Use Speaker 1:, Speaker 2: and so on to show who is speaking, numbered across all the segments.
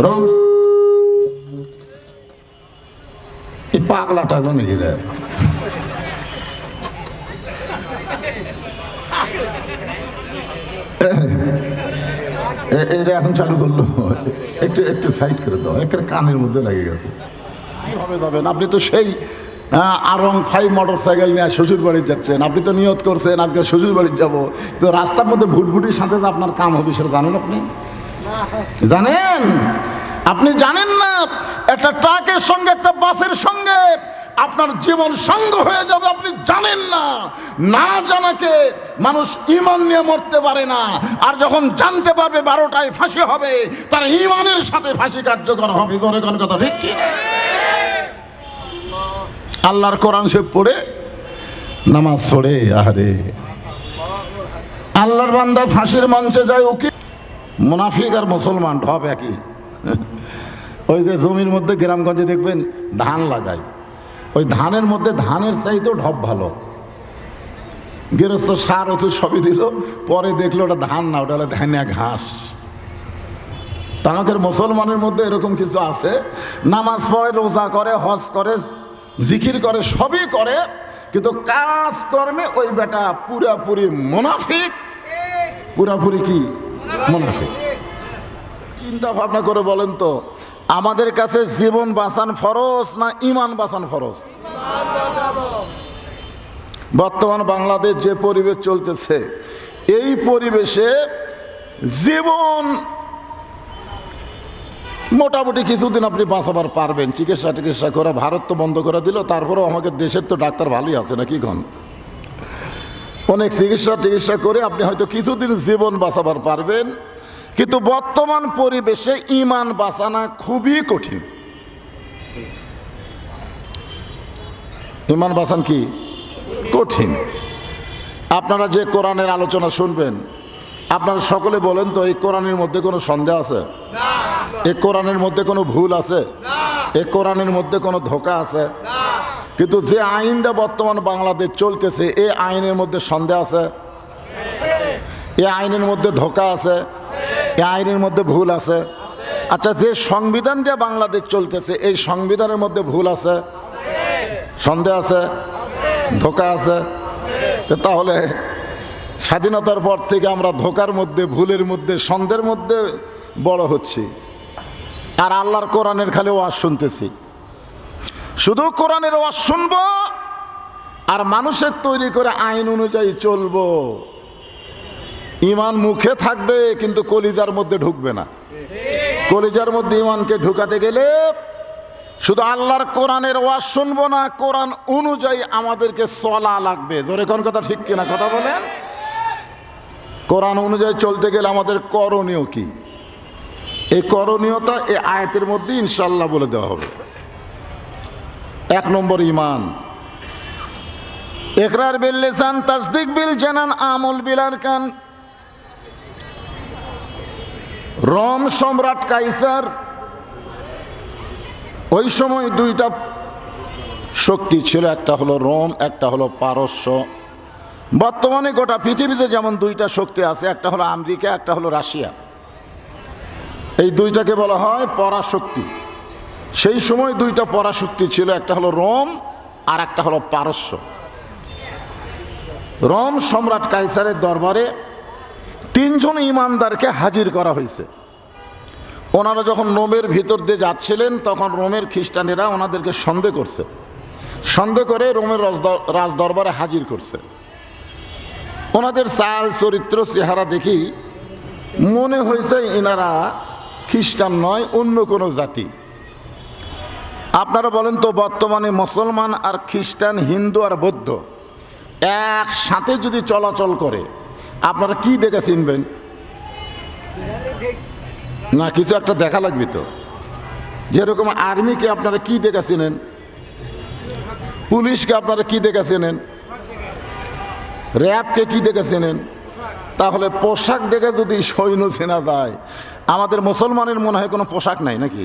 Speaker 1: রং এই পাগলাটা গো নাকি রে? এটা এখন চালু করলো, একটু একটু সাইড করে দাও, একটা কানের মধ্যে লেগে গেছে। কিভাবে যাবেন আপনি? তো সেই আরং 5 মোটর সাইকেল নিয়ে শ্বশুর বাড়ি যাচ্ছেন, আপনি তো নিয়ত করছেন আজকে শ্বশুর বাড়ি যাবো, তো রাস্তার মধ্যে ভুটভুটির সাথে যে আপনার কাম হবে সেটা জানেন আপনি? জানেন? আপনি জানেন না একটা ট্রাকের সঙ্গে একটা বাসের সঙ্গে আপনার জীবন সঙ্গ হয়ে যাবে, আপনি জানেন না। না জানাকে মানুষ ঈমান নিয়ে মরতে পারে না, আর যখন জানতে পারবে 12টায় ফাঁসি হবে, তার ঈমানের সাথে ফাঁসি কার্যকর হবে। ধরে কোন কথা ঠিক কি? আল্লাহর কোরআন শরীফ পড়ে নামাজ পড়ে, আরে আল্লাহর বান্দা ফাঁসির মঞ্চে যায়, ওকে মুনাফিক আর মুসলমান ঢপ একই। ওই যে জমির মধ্যে গ্রামগঞ্জে দেখবেন ধান লাগায়, ওই ধানের মধ্যে ধানের চাইতেও ঢপ ভালো। গৃহস্থ সার ওষুধ সবই দিল, পরে দেখলো ওটা ধান না, ওটা হলো ধানিয়া ঘাস। তামাকের মুসলমানের মধ্যে এরকম কিছু আছে, নামাজ পড়ে, রোজা করে, হজ করে, জিকির করে, সবই করে, কিন্তু কাজ কর্মে ওই বেটা পুরাপুরি মুনাফিক। পুরাপুরি কি মুনাফিক? চিন্তা ভাবনা করে বলেন তো, আমাদের কাছে জীবন বাঁচান ফরজ না ঈমান বাঁচান ফরজ? বর্তমান বাংলাদেশ যে পরিবেশ চলতেছে, এই পরিবেশে জীবন মোটামুটি কিছুদিন আপনি বাঁচাবার পারবেন, চিকিৎসা করে। ভারত তো বন্ধ করে দিল, তারপরেও আমাদের দেশের তো ডাক্তার ভালোই আছে নাকি? কন অনেক চিকিৎসা করে আপনি হয়তো কিছুদিন জীবন বাঁচাবার পারবেন, কিন্তু বর্তমান পরিবেশে ঈমান বাঁচানো খুবই কঠিন। ঈমান বাঁচান কি কঠিন? আপনারা যে কোরআনের আলোচনা শুনবেন, আপনারা সকলে বলেন তো, এই কোরআনের মধ্যে কোনো সন্দেহ আছে? এই কোরআনের মধ্যে কোনো ভুল আছে? এই কোরআনের মধ্যে কোনো ধোঁকা আছে? কিন্তু যে আইনটা বর্তমান বাংলাদেশ চলতেছে, এই আইনের মধ্যে সন্দেহ আছে, এই আইনের মধ্যে ধোঁকা আছে, এই আইনের মধ্যে ভুল আছে। আচ্ছা, যে সংবিধান দিয়ে বাংলাদেশ চলতেছে, এই সংবিধানের মধ্যে ভুল আছে, সন্দেহ আছে, ধোঁকা আছে। তাহলে স্বাধীনতার পর থেকে আমরা ধোঁকার মধ্যে, ভুলের মধ্যে, সন্দেহের মধ্যে বড় হচ্ছি, আর আল্লাহর কোরআনের খালি ওয়াজ শুনতেছি। শুধু কোরআনের ওয়াজ শুনবো আর মানুষের তৈরি করে আইন অনুযায়ী চলবো। ঈমান মুখে থাকবে কিন্তু কলিজার মধ্যে ঢুকবে না। কলিজার মধ্যে ঈমানকে ঢুকাতে গেলে শুধু আল্লাহর কোরআনের ওয়াজ শুনবো না, কোরআন অনুযায়ী আমাদেরকে চলা লাগবে। জোরে কোন কথা ঠিক কিনা? কথা বলেন। কোরআন অনুযায়ী চলতে গেলে আমাদের করণীয় কি? এই করণীয়তা এই আয়াতের মধ্যে ইনশাআল্লাহ বলে দেওয়া হবে। 1 নম্বর ঈমান, ইকরার বিল লিসান, তাসদিক বিল জানান, আমল বিল আরকান। রোম সম্রাট কাইসার, ওই সময় 2টা শক্তি ছিল, একটা হলো রোম, একটা হলো পারস্য। বর্তমানে গোটা পৃথিবীতে যেমন 2টা শক্তি আছে, একটা হলো আমেরিকা, একটা হলো রাশিয়া। এই 2টাকে বলা হয় পরাশক্তি। সেই সময় 2টা পরাশক্তি ছিল, একটা হলো রোম আর একটা হলো পারস্য। রোম সম্রাট কাইসারের দরবারে 3 জন ইমানদারকে হাজির করা হয়েছে। ওনারা যখন রোমের ভিতর দিয়ে যাচ্ছিলেন, তখন রোমের খ্রিস্টানেরা ওনাদেরকে সন্দেহ করছে, সন্দেহ করে রোমের রাজ দরবারে হাজির করছে। ওনাদের চাল চরিত্র চেহারা দেখি মনে হয়েছে এনারা খ্রিস্টান নয়, অন্য কোনো জাতি। আপনারা বলেন তো, বর্তমানে মুসলমান আর খ্রিস্টান, হিন্দু আর বৌদ্ধ একসাথে যদি চলাচল করে, আপনারা কি দেখে চিনবেন? না, কিছু একটা দেখা লাগবে তো। যেরকম আর্মিকে আপনারা কি দেখে চেনেন, পুলিশকে আপনারা কি দেখে চেনেন, র্যাবকে কি দেখে চেনেন, তাহলে পোশাক দেখে যদি সৈন্য চেনা যায়, আমাদের মুসলমানের মনে হয় কোনো পোশাক নাই নাকি?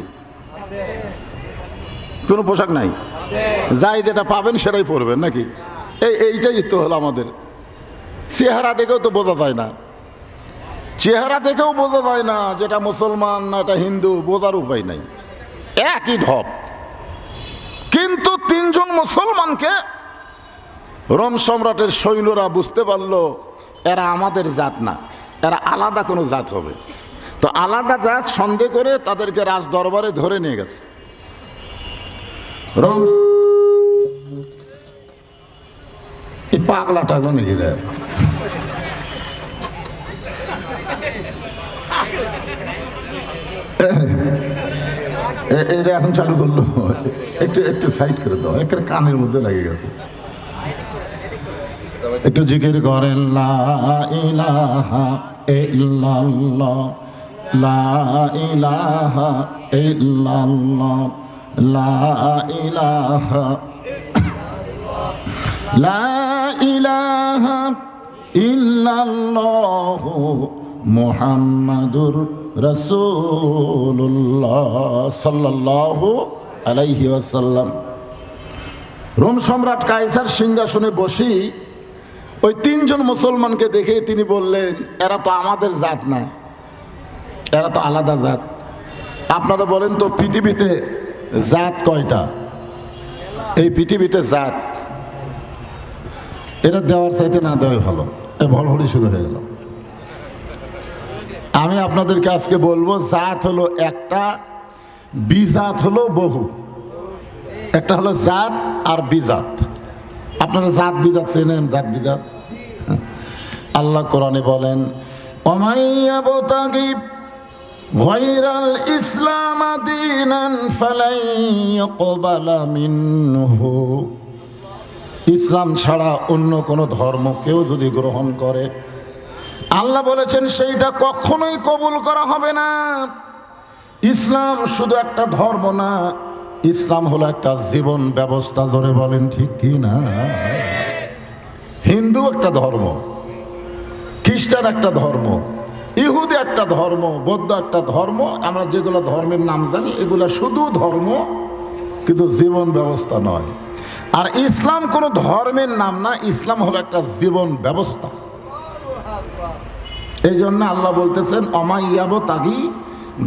Speaker 1: কোনো পোশাক নাই, যাই যেটা পাবেন সেটাই পরবেন নাকি? এইটাই তো হলো আমাদের চেহারা দেখেও তো বোঝা যায় না। চেহারা দেখেও বোঝা যায় না যেটা মুসলমান না এটা হিন্দু, বোঝার উপায় নাই, একই ঢপ। কিন্তু তিনজন মুসলমানকে রোম সম্রাটের সৈন্যরা বুঝতে পারল এরা আমাদের জাত না, এরা আলাদা কোনো জাত হবে। তো আলাদা জাত সন্দেহ করে তাদেরকে রাজ দরবারে ধরে নিয়ে গেছে। রোম এই পাগলা টাগলা নাকি রে? এটা এখন চালু করলো, একটু একটু সাইড করে দাও, একের কানের মধ্যে লেগে গেছে। একটু জিকির করেন লা ইলাহা ইল্লাল্লাহ, লা ইলাহা ইল্লাল্লাহ, লা ইলাহা, লা ইলাহা ইল্লাল্লাহ মুহাম্মাদুর রাসূলুল্লাহ সাল্লাল্লাহু আলাইহি ওয়াসাল্লাম। রোম সম্রাট কায়সার সিংহাসনে বসি ওই তিনজন মুসলমানকে দেখে তিনি বললেন এরা তো আমাদের জাত না, এরা তো আলাদা জাত। আপনারা বলেন তো পৃথিবীতে জাত কয়টা? এই পৃথিবীতে জাত, এটা দেওয়ার চাইতে না দেওয়াই ভালো। এ ভড়ভড়ি শুরু হয়ে গেল। আমি আপনাদেরকে আজকে বলবো জাত হলো একটা, বিজাত হলো বহু। একটা হলো জাত আর বিজাত। আপনারা জাত বিজাত চেনেন? জাত বিজাত আল্লাহ কোরআনে বলেন ওমাইয়াবতাগি গায়রাল ইসলাম দীনান ফালাই ইউকবালা মিনহু। ইসলাম ছাড়া অন্য কোনো ধর্ম কেউ যদি গ্রহণ করে, আল্লাহ বলেছেন সেইটা কখনোই কবুল করা হবে না। ইসলাম শুধু একটা ধর্ম না, ইসলাম হলো একটা জীবন ব্যবস্থা। জোরে বলেন ঠিক কি না? হিন্দু একটা ধর্ম, খ্রিস্টান একটা ধর্ম, ইহুদি একটা ধর্ম, বৌদ্ধ একটা ধর্ম। আমরা যেগুলো ধর্মের নাম জানি এগুলো শুধু ধর্ম, কিন্তু জীবন ব্যবস্থা নয়। আর ইসলাম কোনো ধর্মের নাম না, ইসলাম হলো একটা জীবন ব্যবস্থা। এই জন্য আল্লাহ বলতেছেন অমাইয়াবতাগি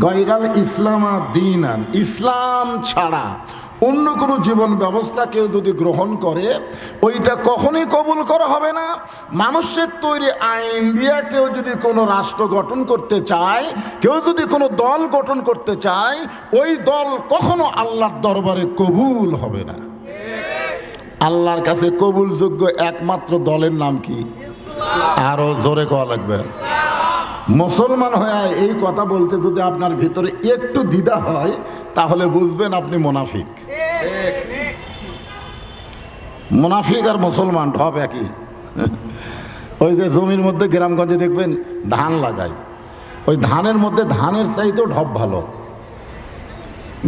Speaker 1: গায়রাল ইসলাম দীনান। ইসলাম ছাড়া অন্য কোনো জীবন ব্যবস্থা কেউ যদি গ্রহণ করে ওইটা কখনোই কবুল করা হবে না। মানুষের তৈরি আইন দিয়ে কেউ যদি কোনো রাষ্ট্র গঠন করতে চায়, কেউ যদি কোনো দল গঠন করতে চায়, ওই দল কখনো আল্লাহর দরবারে কবুল হবে না। আল্লাহর কাছে কবুলযোগ্য একমাত্র দলের নাম কি? আরো জোরে কওয়া লাগবে। মুসলমান হয়ে এই কথা বলতে যদি আপনার ভিতরে একটু দ্বিধা হয় তাহলে বুঝবেন আপনি মুনাফিক। মুনাফিক আর মুসলমান ঢপ একই। ওই যে জমির মধ্যে গ্রামগঞ্জে দেখবেন ধান লাগায়, ওই ধানের মধ্যে ধানের চাইতেও ঢপ ভালো।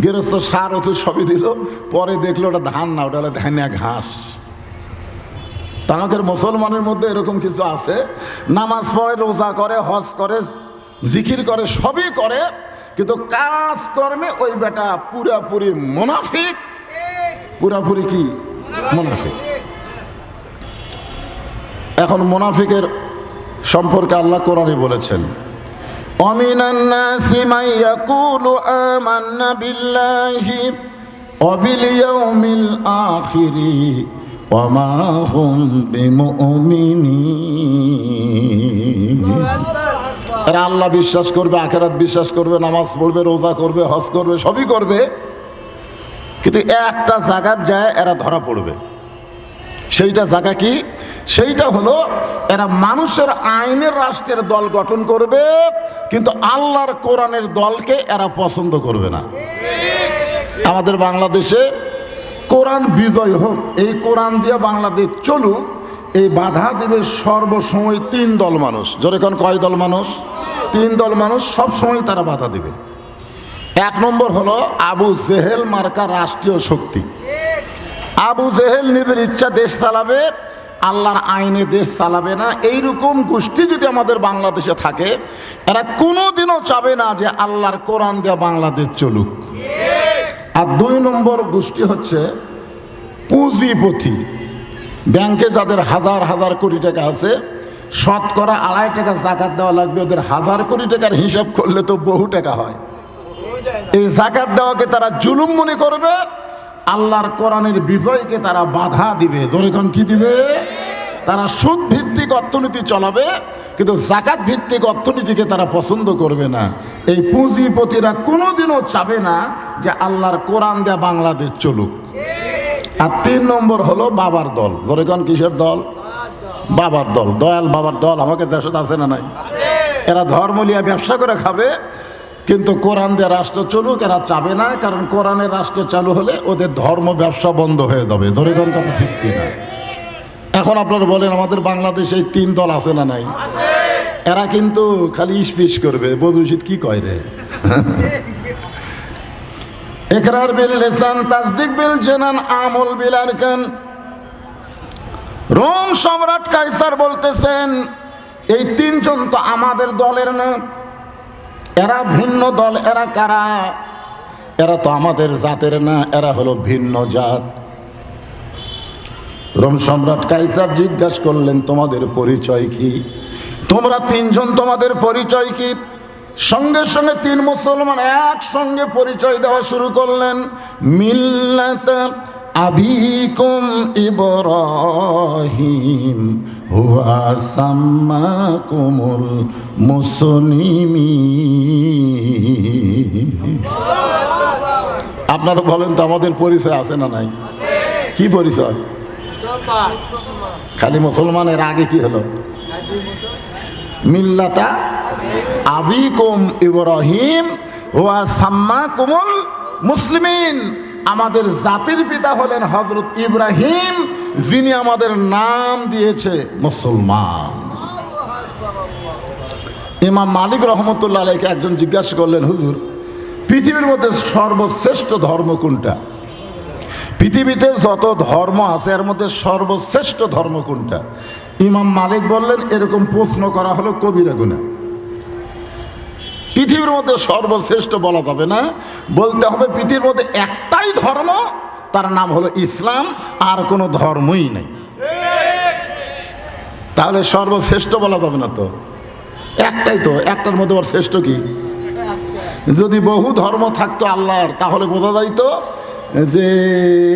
Speaker 1: গৃহস্থ সার ওষুধ সবই দিল, পরে দেখলো ওটা ধান না, ওটা হলো ধানিয়া ঘাস। তামাকের মুসলমানের মধ্যে এরকম কিছু আছে, নামাজ পড়ে, রোজা করে, হজ করে, জিকির করে, সবই করে, কিন্তু কাজ কর্মে ওই বেটা পুরাপুরি মুনাফিক। পুরাপুরি কি? মুনাফিক। এখন মুনাফিকের সম্পর্কে আল্লাহ কোরআনে বলেছেন অমিনান নাসি মান ইয়াকুলু আমান্না বিল্লাহি ওয়া বিল ইয়াউমিল আখিরি ওয়া মা হুম বিমুমিনিন। এরা আল্লাহ বিশ্বাস করবে, আখিরাত বিশ্বাস করবে, নামাজ পড়বে, রোজা করবে, হজ করবে, সবই করবে, কিন্তু একটা জায়গার যায় এরা ধরা পড়বে। সেইটা জায়গা কি? সেইটা হলো এরা মানুষের আইনের রাষ্ট্রের দল গঠন করবে, কিন্তু আল্লাহর কোরআনের দলকে এরা পছন্দ করবে না। আমাদের বাংলাদেশে কোরআন বিজয় হোক, এই কোরআন দিয়ে বাংলাদেশ চলুক, এই বাধা দেবে সর্বসময় তিন দল মানুষ। জোরে কোন কয় দল মানুষ? তিন দল মানুষ সবসময় তারা বাধা দেবে। এক নম্বর হলো আবু জেহেল মার্কা রাষ্ট্রীয় শক্তি। আবু জেহেল নিজের ইচ্ছা দেশ চালাবে, আল্লাহর আইনে দেশ চালাবে না। এইরকম গোষ্ঠী যদি আমাদের বাংলাদেশে থাকে, এরা কোনোদিনও চাবে না যে আল্লাহর কোরআন দিয়ে বাংলাদেশ চলুক। আর দুই নম্বর গোষ্ঠী হচ্ছে পুঁজিপতি। ব্যাংকে যাদের হাজার হাজার কোটি টাকা আছে, শতকরা 2.5 টাকা জাকাত দেওয়া লাগবে। ওদের 1000 কোটি টাকার হিসাব করলে তো বহু টাকা হয়। এই জাকাত দেওয়াকে তারা জুলুম মনে করবে, আল্লাহর কোরআনের বিজয়কে তারা বাধা দিবে। যখন কি দিবে? তারা সুদ ভিত্তিক অর্থনীতি চালাবে, কিন্তু জাকাত ভিত্তিক অর্থনীতিকে তারা পছন্দ করবে না। এই পুঁজিপতিরা কোনোদিনও চাবে না যে আল্লাহর কোরআন দেয়া বাংলাদেশ চলুক। আর 3 নম্বর হলো বাবার দল। যখন কিসের দল? বাবার দল। দয়াল বাবার দল আমাকে দেশে আছে না নাই? এরা ধর্ম নিয়ে ব্যবসা করে খাবে, কিন্তু কোরআন দিয়ে রাষ্ট্র চলুক এরা চাবে না। কারণ কোরআনের রাষ্ট্র চালু হলে ওদের ধর্ম ব্যবসা বন্ধ হয়ে যাবে। যখন কথা ঠিক কিনা? এখন আপনারা বলেন আমাদের বাংলাদেশে 3 দল আছে না নাই? এরা কিন্তু খালি ইস্পিস করবে, বদুশিত কি কয় রে? ইকরার বিল লিসান, তাসদিক বিল জানান, আমল বিল আরকান। রোম সম্রাট কাইসার বলতেছেন এই 3 জন তো আমাদের দলের না, এরা ভিন্ন দল। এরা কারা? এরা তো আমাদের জাতের না, এরা হলো ভিন্ন জাত। রোম সম্রাট কাইসার জিজ্ঞাসা করলেন তোমাদের পরিচয় কি? তোমরা 3 জন তোমাদের পরিচয় কি? সঙ্গে সঙ্গে 3 মুসলমান একসঙ্গে পরিচয় দেওয়া শুরু করলেন। মিল্লাত আবিকুম ইব্রাহিম হুয়া সাম্মাকুমুল মুসলিমিন। আপনারা বলেন তো আমাদের পরিচয় আছে না নাই? কি পরিচয়? খালি মুসলমানের আগে কি হলো? মিল্লাতা আবিকুম ইব্রাহিম ওয়া সাম্মাকুমুল মুসলিমিন। আমাদের জাতির পিতা হলেন হযরত ইব্রাহিম, যিনি আমাদের নাম দিয়েছে মুসলমান। ইমাম মালিক রহমতুল্লাহ আলাইকে একজন জিজ্ঞাসা করলেন, হুজুর পৃথিবীর মধ্যে সর্বশ্রেষ্ঠ ধর্ম কোনটা? পৃথিবীতে যত ধর্ম আছে এর মধ্যে সর্বশ্রেষ্ঠ ধর্ম কোনটা? ইমাম মালিক বললেন, এরকম প্রশ্ন করা হলো কবিরা গুনাহ। পৃথিবীর মধ্যে সর্বশ্রেষ্ঠ বলা যাবে না, বলতে হবে পৃথিবীর মধ্যে একটাই ধর্ম, তার নাম হলো ইসলাম, আর কোনো ধর্মই নেই। তাহলে সর্বশ্রেষ্ঠ বলা যাবে না তো? একটাই তো, একটার মধ্যে ওর শ্রেষ্ঠ কি? যদি বহু ধর্ম থাকতো আল্লাহর, তাহলে বোঝা যাইতো যে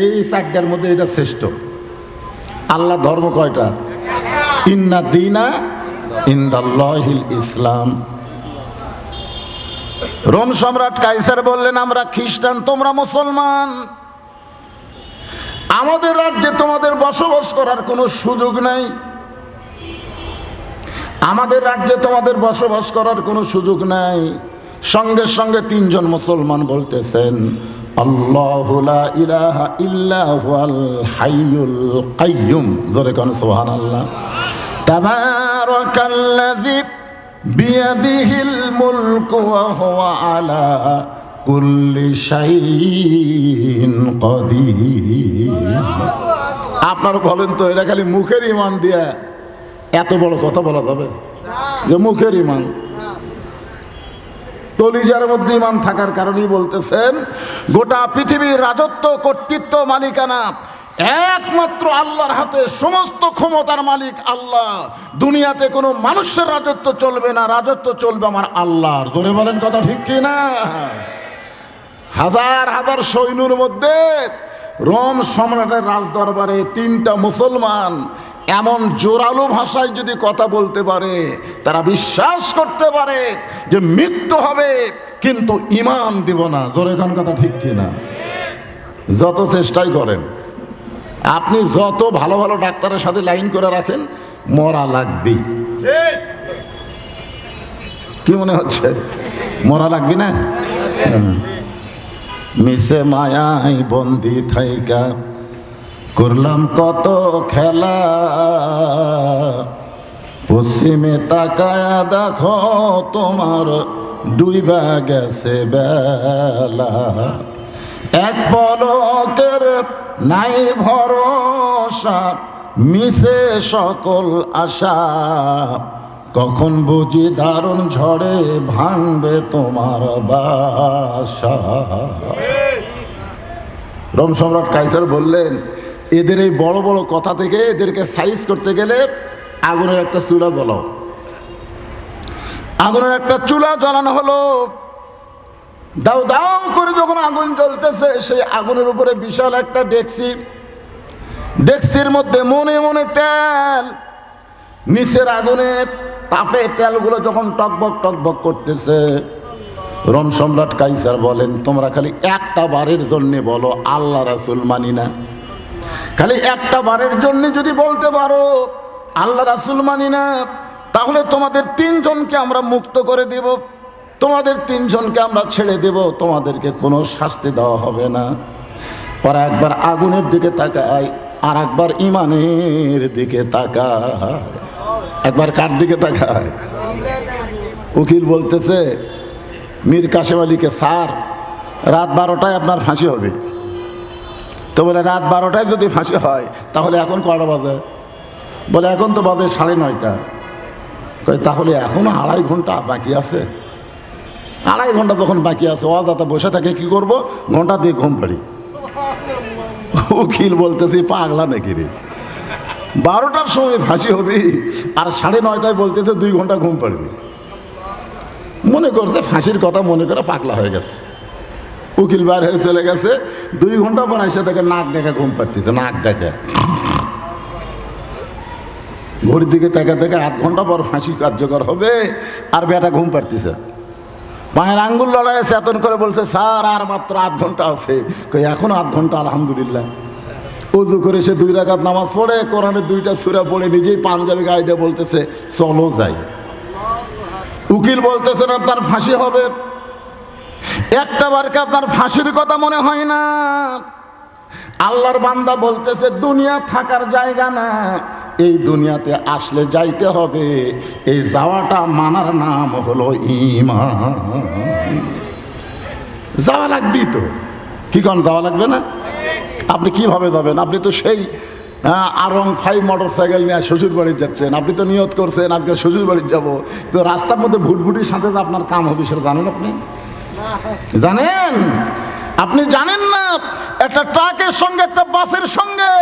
Speaker 1: এই 4টার মধ্যে এটা শ্রেষ্ঠ। আল্লাহর ধর্ম কয়টা? ইন্না দীনা ইনদাল্লাহিল ইসলাম। রোম সম্রাট কাইসার বললেন, আমরা খ্রিস্টান, তোমরা মুসলমান। আমাদের রাজ্যে তোমাদের বসবাস করার কোনো সুযোগ নাই। আমাদের রাজ্যে তোমাদের বসবাস করার কোনো সুযোগ নাই। সঙ্গে সঙ্গে 3 জন মুসলমান বলতেছেন, আল্লাহু লা ইলাহা ইল্লা হুয়াল হাইয়ুল কাইয়্যুম। জোরে কোন সুবহানাল্লাহ। তাবারাকাল্লাযী বিয়াদিহিল মুলকু ওয়া হুয়া আলা কুল্লি শাইইন কাদির। আপনারা বলেন তো, এটা খালি মুখের ঈমান দিয়ে এত বড় কথা বলা যাবে? যে মুখের ঈমান, কলিজার মধ্যে ঈমান থাকার কারণেই বলতেছেন গোটা পৃথিবীর রাজত্ব, কর্তৃত্ব, মালিকানা একমাত্র আল্লাহর হাতে। সমস্ত ক্ষমতার মালিক আল্লাহ। দুনিয়াতে কোনো মানুষের রাজত্ব চলবে না, রাজত্ব চলবে আমার আল্লাহর। জোরে বলেন কথা ঠিক কি না? হাজার হাজার সৈন্যর মধ্যে রোম সম্রাটের রাজদরবারে 3টা মুসলমান এমন জোরালো ভাষায় যদি কথা বলতে পারে, তারা বিশ্বাস করতে পারে যে মৃত্যু হবে কিন্তু ঈমান দিব না। জোরে কোন কথা ঠিক কি না? যত চেষ্টাই করেন, আপনি যত ভালো ভালো ডাক্তারের সাথে লাইন করে রাখেন, মরা লাগবেই। কি মনে হচ্ছে? মরা লাগবে না? মিশে মায়াই বন্দি থাইকা করলাম কত খেলা, পশ্চিমে তাকায়া দেখো তোমার ডুইবা গেছে বেলা। এক পলকের নাই ভরসা, মিশে সকল আশা, কখন বুঝি দারুণ ঝড়ে ভাঙবে তোমার বাসা। রোম সম্রাট কাইসার বললেন, এদের এই বড় বড় কথা থেকে এদেরকে সাইজ করতে গেলে আগুনের একটা চুলা জ্বলাও। আগুনের একটা চুলা জ্বালানো হলো। দাও দাও করে যখন আগুন জ্বলতেছে, সেই আগুনের উপরে বিশাল একটা ডেকচি, ডেকচির মধ্যে মনে মনে তেল। নিচের আগুনে তাপে তেলগুলো যখন টকবক টকবক করতেছে, রোম সম্রাট কাইসার বলেন, তোমরা খালি একটা বারের জন্য বলো আল্লাহ রাসূল মানি না। খালি একটা বারের জন্য যদি বলতে পারো আল্লাহ রাসূল মানি না, তাহলে তোমাদের 3 জনকে আমরা মুক্ত করে দেব, তোমাদের 3 জনকে আমরা ছেড়ে দেব, তোমাদেরকে কোনো শাস্তি দেওয়া হবে না। ওরা একবার আগুনের দিকে তাকায়, আর একবার ইমানের দিকে তাকায়। একবার কার দিকে তাকায়? উকিল বলতেছে মীর কাসেম আলীকে, স্যার রাত 12টায় আপনার ফাঁসি হবে। তো বলে রাত 12টায় যদি ফাঁসি হয় তাহলে এখন কটা বাজে? বলে এখন তো বাজে 9:30। কই তাহলে এখনো 2.5 ঘন্টা বাকি আছে। 2.5 ঘন্টা যখন বাকি আছে, অযথা বসে থাকে কি করব? ঘন্টা দিয়ে ঘুম পাড়ি। উকিল বলতেছি পাগলা নাকি রে, 12টার সময় ফাঁসি হবি আর 9:30টায় বলতেছে 2 ঘন্টা ঘুম পাড়বি। মনে করছে ফাঁসির কথা মনে করে পাগলা হয়ে গেছে। উকিল বার হয়ে চলে গেছে। 2 ঘন্টা পর এসে থেকে নাক ডেকে ঘুম পাড়তেছে, নাক ডেকে। ঘড়ির দিকে থেকে থেকে 8 ঘন্টা পর ফাঁসি কার্যকর হবে, আর বেটা ঘুম পাড়তেছে। পায়ের আঙ্গুল লড়াইয়ে চেতন করে বলছে, স্যার আর মাত্র 8 ঘন্টা আছে। কই এখন 8 ঘন্টা? আলহামদুলিল্লাহ। উজু করে সে 2 রাকাত নামাজ পড়ে, কোরআনের 2টা সূরা পড়ে নিজেই পাঞ্জাবি গায়ে দিয়ে বলতেছে চলো যাই। উকিল বলতেছেন আপনার ফাঁসি হবে। একটা বারকে আপনার ফাঁসির কথা মনে হয় না। আল্লাহর বান্দা বলতেছে দুনিয়া থাকার জায়গা না, এই দুনিয়াতে আসলে যাইতে হবে। এই যাওয়াটা মানার নাম হলো ঈমান। যাওয়া লাগবেই তো, কি কোন যাওয়া লাগবে না? আপনি কিভাবে যাবেন? আপনি তো সেই R15 মোটরসাইকেল নিয়ে শ্বশুর বাড়ি যাচ্ছেন। আপনি তো নিয়ত করছেন আজকে শ্বশুর বাড়ি যাবো, তো রাস্তার মধ্যে ভুটভুটির সাথে যে আপনার কাম হবে সেটা জানেন আপনি? জানেন? আপনি জানেন না একটা ট্রাকের সঙ্গে একটা বাসের সঙ্গে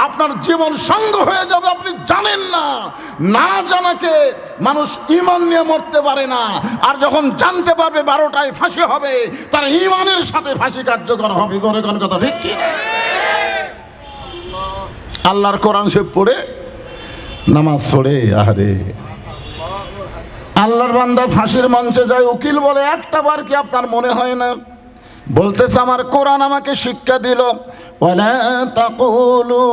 Speaker 1: আপনার জীবন সঙ্গ হয়ে যাবে, আপনি জানেন না। না জানাকে মানুষ ঈমান নিয়ে মরতে পারে না। আর যখন জানতে পারবে 12টায় ফাঁসি হবে, তার ঈমানের সাথে ফাঁসি কার্যকর হবে। ধরে কোন কথা ঠিক কি? আল্লাহর কোরআন সে পড়ে নামাজ পড়ে, আরে আল্লাহর বান্দা ফাঁসির মঞ্চে যায়। উকিল বলে একটা বার কি আপনার মনে হয় না? বলতেছে আমার কোরআন আমাকে শিক্ষা দিল, ওয়ালা তাকুলু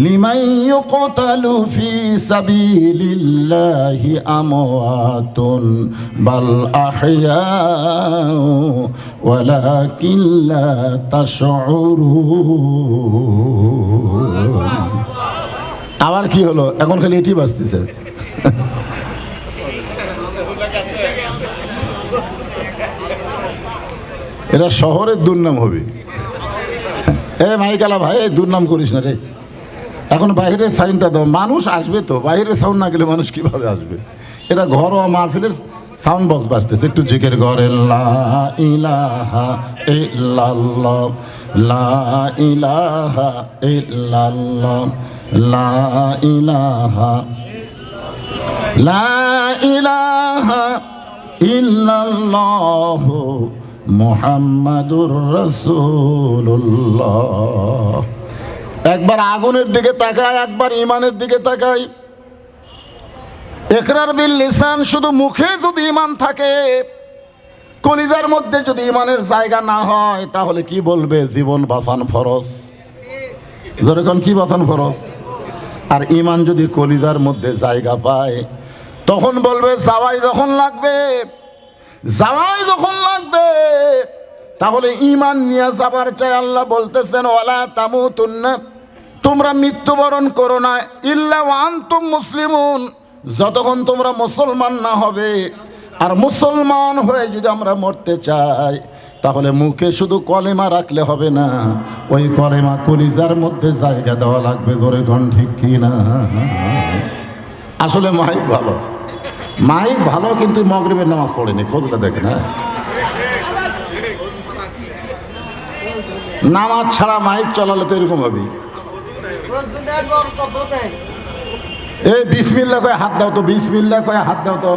Speaker 1: লিমান ইউকতালু ফি সাবিলিল্লাহি আমওয়াতুন বাল আহইয়াউ ওয়ালাকিন লা তাশউরুন। আবার কি হলো? এখন খালি এটি বাজতেছে। এরা শহরের দুর্নাম হবে। মাইকালা ভাই দুর্নাম করিস না রে, এখন বাইরের সাইনটা দাও। মানুষ আসবে তো, বাইরের সাউন্ড না গেলে মানুষ কিভাবে আসবে? এটা ঘরোয়া মাহফিলের সাউন্ড বক্স বাজতেছে। একটু জিকির করেন লা ইলাহা ইল্লাল্লাহ, লা ইলাহা ইল্লাল্লাহ, লা ইলাহা, লা ইলাহা ইল্লাল্লাহ মুহাম্মাদুর রাসূলুল্লাহ। একবার আগুনের দিকে তাকায়, একবার ঈমানের দিকে তাকায়। ইকরার বিল লিসান, শুধু মুখে যদি ঈমান থাকে, কলিজার মধ্যে যদি ঈমানের জায়গা না হয়, তাহলে কি বলবে? জীবন বাঁচান ফরজ। যেরকম কি বাঁচান ফরজ? আর ঈমান যদি কলিজার মধ্যে জায়গা পায়, তখন বলবে যাওয়াই যখন লাগবে, যাওয়াই যখন লাগবে, তাহলে ঈমান নিয়ে যাবার চাই। আল্লাহ বলতেছেন ওয়ালা তামুতুন্না, তোমরা মৃত্যুবরণ করো না, ইল্লা ওয়া আনতুম মুসলিমুন, যতক্ষণ তোমরা মুসলমান না হবে। আর মুসলমান হয়ে যদি আমরা মরতে চাই, তাহলে মুখে শুধু কলেমা রাখলে হবে না, ওই কলেমা কলিজার মধ্যে জায়গা দেওয়া লাগবে। জোরে কোন ঠিক কি না? আসলে মাইক ভালো, মাইক ভালো, কিন্তু মাগরিবের নামাজ পড়েনি, খোঁজটা দেখে না। নামাজ ছাড়া মাইক চালালে তো এরকম হবে। এই বিসমিল্লাহ কয়ে হাত দাও তো, বিসমিল্লাহ কয়ে হাত দাও তো।